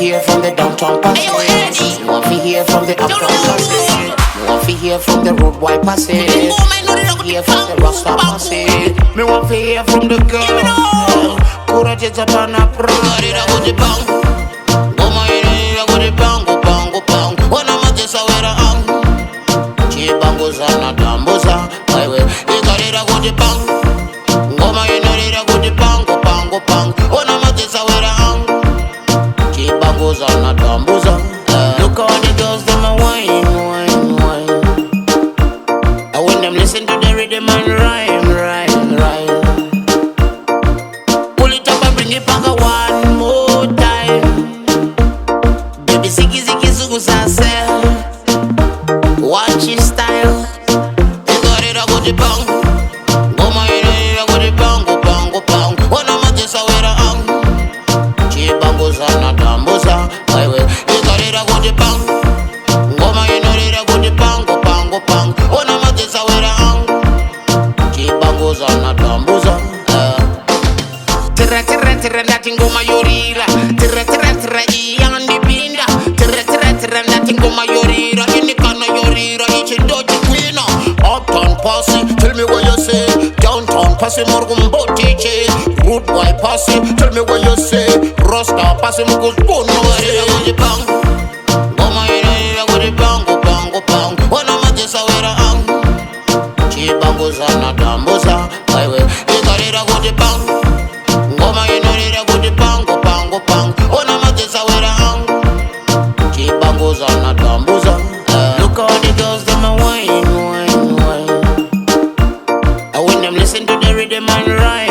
hear from the downtown passage. Me want to hear from the uptown passage. Me want to hear from the road boy passage. Me want to hear from the Rasta passage. Me want to hear from the girl. Courage is upon a pro. Look how the girls them a wine, wine, wine. And when them listen to the rhythm and rhyme. Pull it up and bring it back one more time. Baby, ziggy ziggy zugu sasel. Watch his style. You got it, I got the bang. Go my head, I got the bang, go bang, go bang. When I'm at this, I wear a hang. Chibangos are not dambosa. I will. You got it, I got the bang. Go my head, I got the bang, go bang, go bang. When I'm at this, I wear a hang. Chibangos are not dambosa. Tira, nothing go my yorira. Tira, iyan di pinda. Tira, nothing go my yorira. Inikana yorira, ichi doji queen. Uptown posse, tell me what you say. Downtown posse, morgum botiche. Root boy posse, tell me what you say. Rasta posse, mugus bono. I got the bang. Go my head, I got the bang, go bang, go bang. When I'm at this, I wear a hang. Chibangos are not dambosa. I will. You got it, I got the bang. Go my head, I got the bang, go bang, go bang. When I'm at this, I wear a hang. Chibangos are not dambosa. Look how the girls them a wine, wine, wine. And when them listen to the rhythm and rhyme.